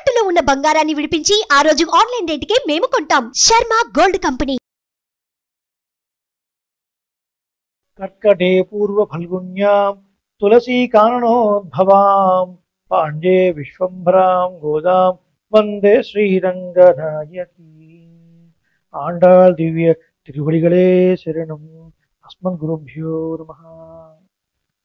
తాకట్టులో ఉన్న బంగారాన్ని విడిపించి ఆ రోజు ఆన్లైన్ రేటుకే మేము కొంటాం. Sharma gold company. కర్కటే పూర్వ ఫల్గుణ్యాం తులసీ కాననోద్భవాం పాండే విశ్వంభరాం గోదాం వందే శ్రీరంగనాయకీ. ఆండాళ్ దివ్య తిరువడిగలే శరణం. అస్మద్ గురుభ్యో నమః.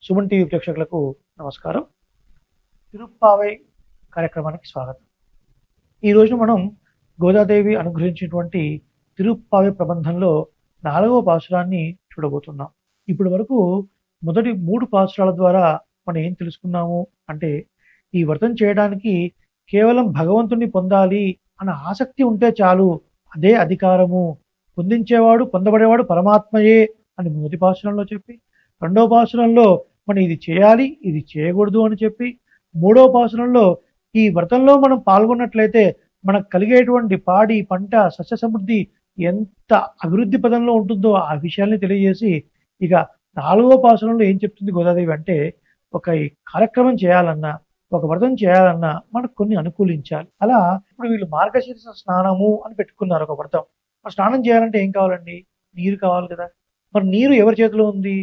సుమన్ టీవీ ప్రేక్షకులకు నమస్కారం. తిరుప్పావై కార్యక్రమానికి స్వాగతం. ఈరోజు మనం గోదాదేవి అనుగ్రహించినటువంటి తిరుప్పావై ప్రబంధంలో 4వ పాసురాన్ని చూడబోతున్నాం. ఇప్పటి వరకు మొదటి 3 పాసురాల ద్వారా మనం ఏం తెలుసుకున్నాము అంటే, ఈ వ్రతం చేయడానికి కేవలం భగవంతుణ్ణి పొందాలి అన్న ఆసక్తి ఉంటే చాలు, అదే అధికారము, పొందించేవాడు పొందబడేవాడు పరమాత్మయే అని మొదటి పాసురంలో చెప్పి, 2వ పాసురంలో మనం ఇది చేయాలి ఇది చేయకూడదు అని చెప్పి, 3వ పాసురంలో ఈ వ్రతంలో మనం పాల్గొన్నట్లయితే మనకు కలిగేటువంటి పాడి పంట సస్య సమృద్ధి ఎంత అభివృద్ధి పదంలో ఉంటుందో ఆ విషయాల్ని తెలియజేసి, ఇక 4వ పాసురంలో ఏం చెప్తుంది గోదాదేవి అంటే, ఒక ఈ కార్యక్రమం చేయాలన్నా ఒక వ్రతం చేయాలన్నా మనకు కొన్ని అనుకూలించాలి. అలా ఇప్పుడు వీళ్ళు మార్గశీర్ష స్నానము అని పెట్టుకున్నారు ఒక వ్రతం. మరి స్నానం చేయాలంటే ఏం కావాలండి? నీరు కావాలి కదా. మరి నీరు ఎవరి చేతిలో ఉంది?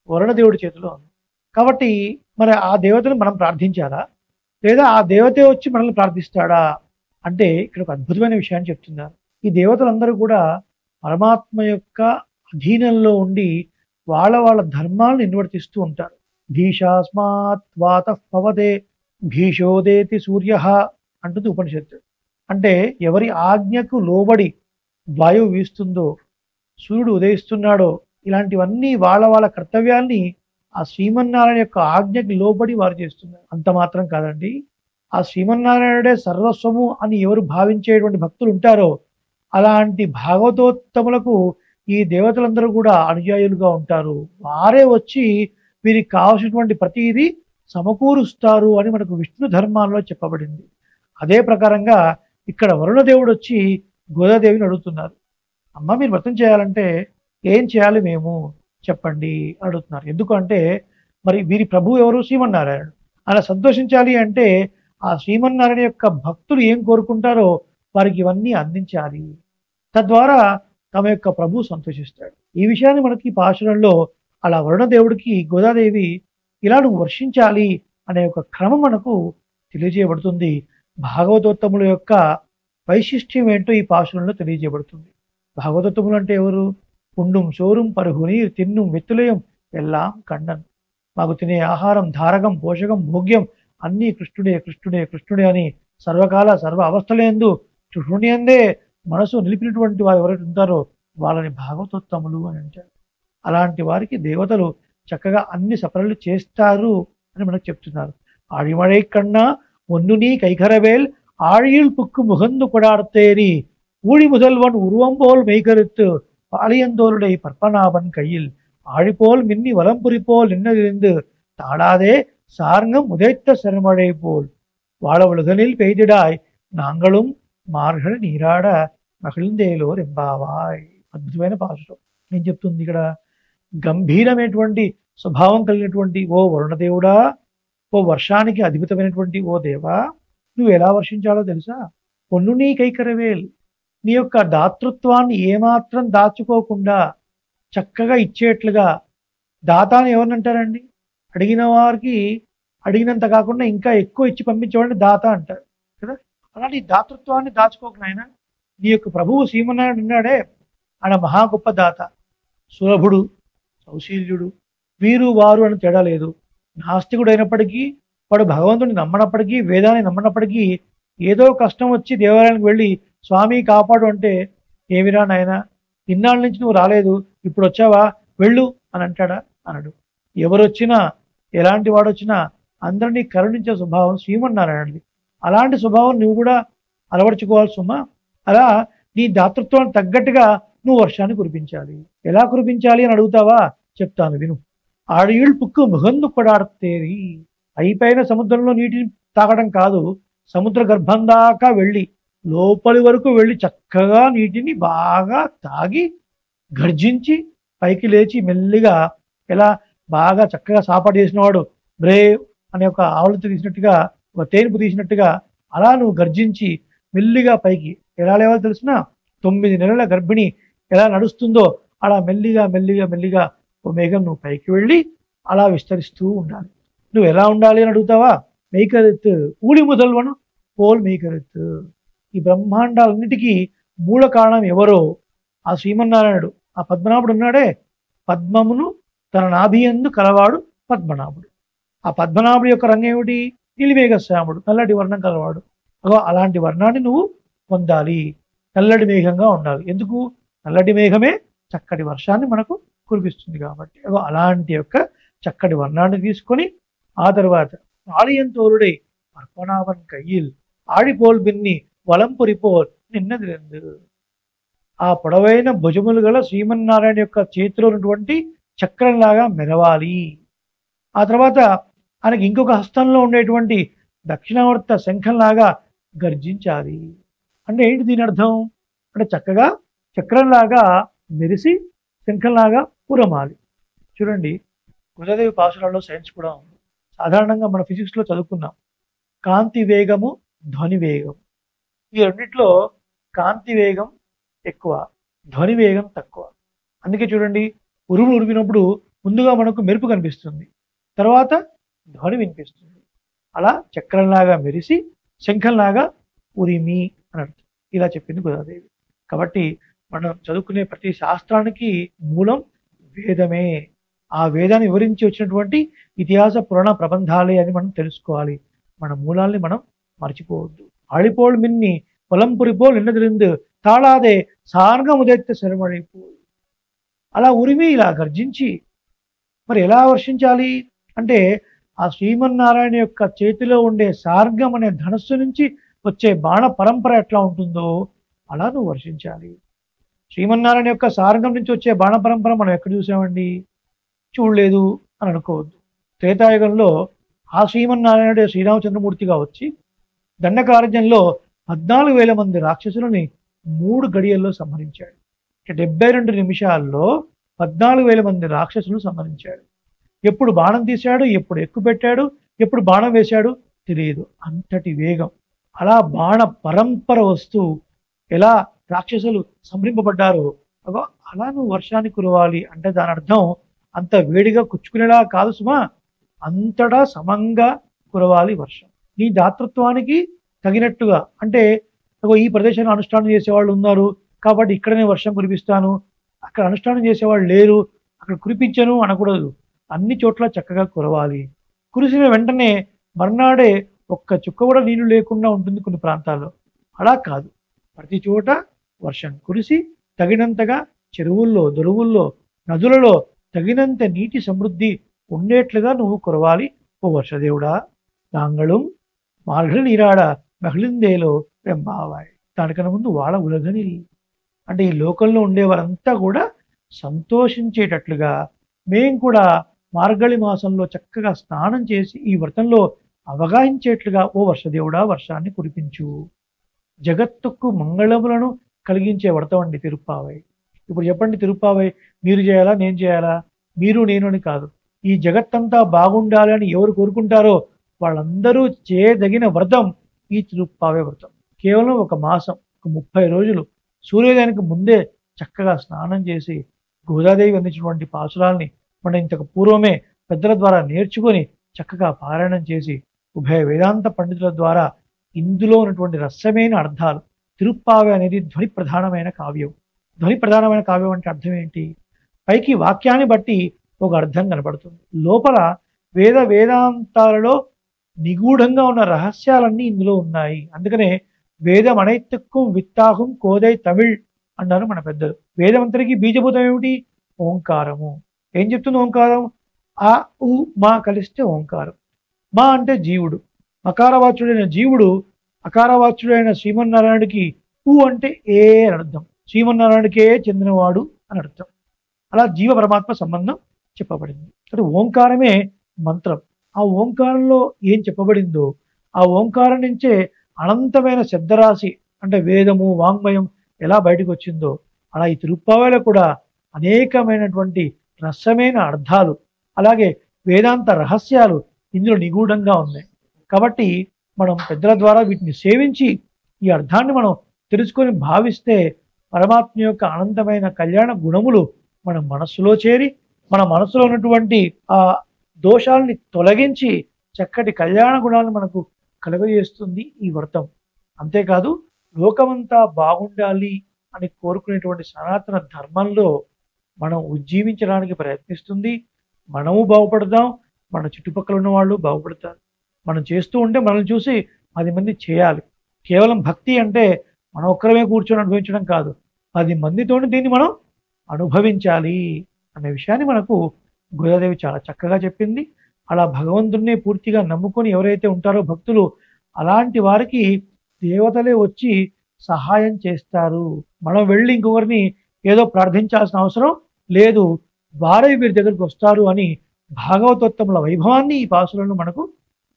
వరుణదేవుడి చేతిలో ఉంది. కాబట్టి మరి ఆ దేవతను మనం ప్రార్థించాలా, లేదా ఆ దేవతే వచ్చి మనల్ని ప్రార్థిస్తాడా అంటే, ఇక్కడ ఒక అద్భుతమైన విషయాన్ని చెప్తున్నారు. ఈ దేవతలందరూ కూడా పరమాత్మ యొక్క అధీనంలో ఉండి వాళ్ళ ధర్మాలను నిర్వర్తిస్తూ ఉంటారు. భీషాస్మాత్ వాతః పవతే భీషోదేతి సూర్య అంటుంది ఉపనిషత్తు. అంటే ఎవరి ఆజ్ఞకు లోబడి వాయువు వీస్తుందో, సూర్యుడు ఉదయిస్తున్నాడో, ఇలాంటివన్నీ వాళ్ళ కర్తవ్యాల్ని ఆ శ్రీమన్నారాయణ యొక్క ఆజ్ఞకి లోబడి వారు చేస్తున్నారు. అంత మాత్రం కాదండి, ఆ శ్రీమన్నారాయణుడే సర్వస్వము అని ఎవరు భావించేటువంటి భక్తులు ఉంటారో అలాంటి భాగవతోత్తములకు ఈ దేవతలందరూ కూడా అనుయాయులుగా ఉంటారు. వారే వచ్చి వీరికి కావాల్సినటువంటి ప్రతిదీ సమకూరుస్తారు అని మనకు విష్ణు ధర్మాల్లో చెప్పబడింది. అదే ప్రకారంగా ఇక్కడ వరుణదేవుడు వచ్చి గోదాదేవిని అడుగుతున్నారు, అమ్మ మీరు వ్రతం చేయాలంటే ఏం చేయాలి మేము చెప్పండి అడుగుతున్నారు. ఎందుకంటే మరి వీరి ప్రభువు ఎవరు? శ్రీమన్నారాయణుడు. అలా సంతోషించాలి అంటే ఆ శ్రీమన్నారాయణ యొక్క భక్తులు ఏం కోరుకుంటారో వారికి ఇవన్నీ అందించాలి. తద్వారా తమ యొక్క ప్రభువు సంతోషిస్తాడు. ఈ విషయాన్ని మనకి పాశురంలో అలా వరుణదేవుడికి గోదాదేవి ఇలా నువ్వు వర్షించాలి అనే ఒక క్రమం మనకు తెలియజేయబడుతుంది. భాగవతోత్తముల యొక్క వైశిష్ట్యం ఏంటో ఈ పాశురంలో తెలియజేయబడుతుంది. భాగవతోత్తములు అంటే ఎవరు? పుండుం సోరుం పరుగునీర్ తిన్నుం వెత్తులయం ఎల్లాం కണ്ണన్. మాకు తినే ఆహారం ధారకం పోషకం భోగ్యం అన్నీ కృష్ణుడే కృష్ణుడే కృష్ణుడే అని సర్వకాల సర్వ అవస్థలందు కృష్ణుని అందే మనసు నిలిపినటువంటి వారు ఎవరైతే ఉంటారో వాళ్ళని భాగవతోత్తములు అని అంటారు. అలాంటి వారికి దేవతలు చక్కగా అన్ని సపరలు చేస్తారు అని మనకు చెప్తున్నారు. ఆడిమడై కన్నా ఒన్నునీ కైకరవేల్ ఆழியில் పుక్కు ముగందు కొడార్తేని ఊడి ముదల్వన్ ఉరువంపోల్ మెய்கருத்து பாளியந்தோளுடை பற்பனாபன் கையில் ஆழிப்போல் மின்னி வலம்புரிப்போல் நின்னதிருந்து தாடாதே சார்ங்கம் உதைத்த சரமழை போல் வாழவழுகனில் பெய்திடாய் నాంగళం మార్గళ నీరాడ మహిళందేలో రెంబావాయ్. అద్భుతమైన పాసురం ఏం చెప్తుంది ఇక్కడ? గంభీరమైనటువంటి స్వభావం కలిగినటువంటి ఓ వరుణదేవుడా, ఓ వర్షానికి అధిపతమైనటువంటి ఓ దేవా, నువ్వు ఎలా వర్షించాలో తెలుసా? పొన్ను నీ కైకరవేల్, నీ యొక్క దాతృత్వాన్ని ఏమాత్రం దాచుకోకుండా చక్కగా ఇచ్చేట్లుగా. దాత అని ఎవరినంటారండి? అడిగిన వారికి అడిగినంత కాకుండా ఇంకా ఎక్కువ ఇచ్చి పంపించేవాడిని దాత అంటారు కదా. అలాంటి దాతృత్వాన్ని దాచుకోకుండా ఆయన నీ యొక్క ప్రభువు శ్రీమన్నారాయణ ఉన్నాడే, ఆయన మహా గొప్ప దాత. సులభుడు, సౌశీల్యుడు, వీరు వారు అని తేడా లేదు. నాస్తికుడు అయినప్పటికీ, వాడు భగవంతుడిని నమ్మనప్పటికీ, వేదాన్ని నమ్మనప్పటికీ, ఏదో కష్టం వచ్చి దేవాలయానికి వెళ్ళి స్వామి కాపాడు అంటే, ఏమిరా నాయన ఇన్నాళ్ళ నుంచి నువ్వు రాలేదు ఇప్పుడు వచ్చావా వెళ్ళు అని అంటాడా? అనడు. ఎవరొచ్చినా ఎలాంటి వాడు వచ్చినా అందరినీ కరుణించే స్వభావం శ్రీమన్నారాయణది. అలాంటి స్వభావం నువ్వు కూడా అలవర్చుకోవాలి సుమా. అలా నీ దాతృత్వానికి తగ్గట్టుగా నువ్వు వర్షాన్ని కురిపించాలి. ఎలా కురిపించాలి అని అడుగుతావా? చెప్తాను విను. ఆడియుల్ పుక్కు ముగందు కొడార్తేరి, అయిపోయిన సముద్రంలో నీటిని తాగడం కాదు, సముద్ర గర్భం దాకా వెళ్ళి లోపలి వరకు వెళ్ళి చక్కగా నీటిని బాగా తాగి గర్జించి పైకి లేచి మెల్లిగా ఎలా బాగా చక్కగా సాపాటు చేసినవాడు బ్రేవ్ అనే ఒక ఆవలితో తీసినట్టుగా, ఒక తేనుపు తీసినట్టుగా అలా నువ్వు గర్జించి మెల్లిగా పైకి ఎలా లేవాలో తెలిసిన 9 నెలల గర్భిణి ఎలా నడుస్తుందో అలా మెల్లిగా మెల్లిగా మెల్లిగా ఓ మేఘం నువ్వు పైకి వెళ్ళి అలా విస్తరిస్తూ ఉండాలి. నువ్వు ఎలా ఉండాలి అని అడుగుతావా? మెయ్కరుత్తు ఊడి ముదల్వను పోల్ మెయ్కరుత్తు. ఈ బ్రహ్మాండాలన్నిటికీ మూల కారణం ఎవరో ఆ శ్రీమన్నారాయణుడు. ఆ పద్మనాభుడు ఉన్నాడే, పద్మమును తన నాభియందు కలవాడు పద్మనాభుడు. ఆ పద్మనాభుడి యొక్క రంగు ఏమిటి? నీలిమేఘశ్యాముడు, నల్లటి వర్ణం కలవాడు. అగో అలాంటి వర్ణాన్ని నువ్వు పొందాలి, నల్లటి మేఘంగా ఉండాలి. ఎందుకు? నల్లటి మేఘమే చక్కటి వర్షాన్ని మనకు కురిపిస్తుంది కాబట్టి. అగో అలాంటి యొక్క చక్కటి వర్ణాన్ని తీసుకొని ఆ తర్వాత ఆడియంతోరుడే పద్మనాభన్ కయ్యిల్ ఆడిపోల్ బిన్ని వలంపురిపోల్ నిన్నదిరెందు. ఆ పొడవైన భుజములు గల శ్రీమన్నారాయణ యొక్క చేతిలో ఉన్నటువంటి చక్రంలాగా మెరవాలి. ఆ తర్వాత ఆయనకి ఇంకొక హస్తంలో ఉండేటువంటి దక్షిణావర్త శంఖంలాగా గర్జించాలి. అంటే ఏంటి దీని అర్థం? అంటే చక్కగా చక్రంలాగా మెరిసి శంఖంలాగా పురమాలి. చూడండి, కుజదేవి పాసురాల్లో సైన్స్ కూడా ఉంది. సాధారణంగా మన ఫిజిక్స్లో చదువుకున్నాం, కాంతి వేగము ధ్వని వేగం. ఈ రెండిట్లో కాంతి వేగం ఎక్కువ, ధ్వని వేగం తక్కువ. అందుకే చూడండి, ఉరుములు ఉరిమినప్పుడు ముందుగా మనకు మెరుపు కనిపిస్తుంది, తర్వాత ధ్వని వినిపిస్తుంది. అలా చక్రంలాగా మెరిసి శంఖంలాగా ఉరిమి అని అర్థం. ఇలా చెప్పింది గోదాదేవి. కాబట్టి మనం చదువుకునే ప్రతి శాస్త్రానికి మూలం వేదమే. ఆ వేదాన్ని వివరించి వచ్చినటువంటి ఇతిహాస పురాణ ప్రబంధాలే అని మనం తెలుసుకోవాలి. మన మూలాల్ని మనం మర్చిపోవద్దు. ఆళిపోల్ మిన్ని పొలంపురిపోల్ నిన్నదిరిందు తాళాదే సార్గముదెత్త శరమడిపో. అలా ఉరిమి ఇలా గర్జించి మరి ఎలా వర్షించాలి అంటే, ఆ శ్రీమన్నారాయణ యొక్క చేతిలో ఉండే సార్గం అనే ధనస్సు నుంచి వచ్చే బాణ పరంపర ఎట్లా ఉంటుందో అలా నువ్వు వర్షించాలి. శ్రీమన్నారాయణ యొక్క సార్గం నుంచి వచ్చే బాణ పరంపర మనం ఎక్కడ చూసామండి? చూడలేదు అని అనుకోవద్దు. త్రేతాయుగంలో ఆ శ్రీమన్నారాయణుడే శ్రీరామచంద్రమూర్తిగా వచ్చి దండకారణ్యంలో 14,000 మంది రాక్షసులని 3 గడియల్లో సంహరించాడు. 72 నిమిషాల్లో 14,000 మంది రాక్షసులు సంహరించాడు. ఎప్పుడు బాణం తీశాడు, ఎప్పుడు ఎక్కువ పెట్టాడు, ఎప్పుడు బాణం వేశాడు తెలియదు, అంతటి వేగం. అలా బాణ పరంపర వస్తూ ఎలా రాక్షసులు సంహరింపబడ్డారో అలా నువ్వు వర్షాన్ని కురవాలి. అంటే దాని అర్థం అంత వేడిగా కుచ్చుకునేలా కాదు సుమా, అంతటా సమంగా కురవాలి వర్షం. నీ దాతృత్వానికి తగినట్టుగా. అంటే ఈ ప్రదేశంలో అనుష్ఠానం చేసేవాళ్ళు ఉన్నారు కాబట్టి ఇక్కడనే వర్షం కురిపిస్తాను, అక్కడ అనుష్ఠానం చేసేవాళ్ళు లేరు అక్కడ కురిపించను అనకూడదు. అన్ని చోట్ల చక్కగా కురవాలి. కురిసిన వెంటనే మర్నాడే ఒక్క చుక్క కూడా నీళ్లు లేకుండా ఉంటుంది కొన్ని ప్రాంతాల్లో. అలా కాదు, ప్రతి చోట వర్షం కురిసి తగినంతగా చెరువుల్లో, దొరువుల్లో, నదులలో తగినంత నీటి సమృద్ధి ఉండేట్లుగా నువ్వు కురవాలి. ఓ వర్షదేవుడా, నాంగళం మార్గళ నీరాడ మహిళందేలో వెంబావాయ్. దానికన్నా ముందు వాళ్ళ ఉలగని. అంటే ఈ లోకంలో ఉండేవారంతా కూడా సంతోషించేటట్లుగా మేం కూడా మార్గళి మాసంలో చక్కగా స్నానం చేసి ఈ వ్రతంలో అవగాహించేట్లుగా ఓ వర్షదేవుడా వర్షాన్ని కురిపించు. జగత్తుకు మంగళములను కలిగించే వ్రతం అండి తిరుప్పావై. ఇప్పుడు చెప్పండి, తిరుప్పావై మీరు చేయాలా నేను చేయాలా? మీరు నేను అని కాదు, ఈ జగత్తంతా బాగుండాలి అని ఎవరు కోరుకుంటారో వాళ్ళందరూ చేయదగిన వ్రతం ఈ తిరుప్పావై వ్రతం. కేవలం ఒక మాసం, ఒక 30 రోజులు సూర్యోదయానికి ముందే చక్కగా స్నానం చేసి గోదాదేవి అందించినటువంటి పాసురాల్ని మనం ఇంతకు పూర్వమే పెద్దల ద్వారా నేర్చుకొని చక్కగా పారాయణం చేసి ఉభయ వేదాంత పండితుల ద్వారా ఇందులో ఉన్నటువంటి రసమైన అర్థాలు. తిరుప్పావై అనేది ధ్వని ప్రధానమైన కావ్యం. ధ్వని ప్రధానమైన కావ్యం అంటే అర్థం ఏంటి? పైకి వాక్యాన్ని బట్టి ఒక అర్థం కనబడుతుంది, లోపల వేదాంతాలలో నిగూఢంగా ఉన్న రహస్యాలన్నీ ఇందులో ఉన్నాయి. అందుకనే వేదం అనైత్తుక్కుం విత్తాహం కోదై తమిళ్ అన్నారు మన పెద్దలు. వేదమంతరికి బీజభూతం ఏమిటి? ఓంకారము. ఏం చెప్తుంది ఓంకారం? ఆ ఉ మా కలిస్తే ఓంకారం. మా అంటే జీవుడు, మకారవాచ్యుడైన జీవుడు అకారవాచ్యుడైన శ్రీమన్నారాయణుడికి ఊ అంటే ఏ అని అర్థం, శ్రీమన్నారాయణుడికే చెందినవాడు అని అర్థం. అలా జీవ పరమాత్మ సంబంధం చెప్పబడింది. అంటే ఓంకారమే మంత్రం. ఆ ఓంకారంలో ఏం చెప్పబడిందో ఆ ఓంకారం నుంచే అనంతమైన శబ్దరాశి అంటే వేదము, వాంగ్మయం ఎలా బయటకు వచ్చిందో అలా ఈ తిరుప్పావైలో కూడా అనేకమైనటువంటి రసమైన అర్థాలు, అలాగే వేదాంత రహస్యాలు ఇందులో నిగూఢంగా ఉన్నాయి. కాబట్టి మనం పెద్దల ద్వారా వీటిని సేవించి ఈ అర్థాన్ని మనం తెలుసుకొని భావిస్తే పరమాత్మ యొక్క అనంతమైన కళ్యాణ గుణములు మన మనస్సులో చేరి మన మనసులో ఉన్నటువంటి ఆ దోషాలని తొలగించి చక్కటి కళ్యాణ గుణాలను మనకు కలుగజేస్తుంది ఈ వ్రతం. అంతేకాదు లోకమంతా బాగుండాలి అని కోరుకునేటువంటి సనాతన ధర్మంలో మనం ఉజ్జీవించడానికి ప్రయత్నిస్తుంది. మనము బాగుపడదాం, మన చుట్టుపక్కల ఉన్న వాళ్ళు బాగుపడతారు. మనం చేస్తూ ఉంటే మనల్ని చూసి 10 మంది చేయాలి. కేవలం భక్తి అంటే మనం ఒక్కరమే కూర్చొని అనుభవించడం కాదు, 10 మందితోని దీన్ని మనం అనుభవించాలి అనే విషయాన్ని మనకు గోదాదేవి చాలా చక్కగా చెప్పింది. అలా భగవంతుడిని పూర్తిగా నమ్ముకొని ఎవరైతే ఉంటారో భక్తులు, అలాంటి వారికి దేవతలే వచ్చి సహాయం చేస్తారు. మనం వెళ్ళి ఇంకొకరిని ఏదో ప్రార్థించాల్సిన అవసరం లేదు, వారే వీరి దగ్గరికి వస్తారు అని భాగవతోత్తముల వైభవాన్ని ఈ పాసులను మనకు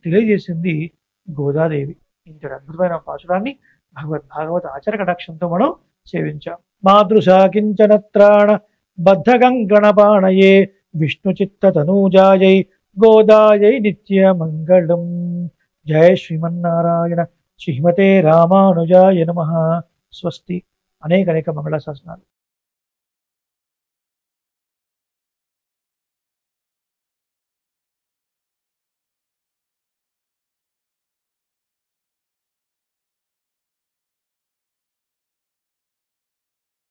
తెలియజేసింది గోదాదేవి. ఇంతటి అద్భుతమైన పాసురాన్ని భాగవత ఆచార కటాక్షంతో మనం సేవించాం. మాతృశా కించనత్రాణ బద్ధగంగణపాణయే విష్ణు చిత్త తనూజాయై గోదాయై నిత్య మంగళం. జయ శ్రీమన్నారాయణ. శ్రీమతే రామానుజాయ నమః. స్వస్తి. అనేక మంగళ శాసనాలు.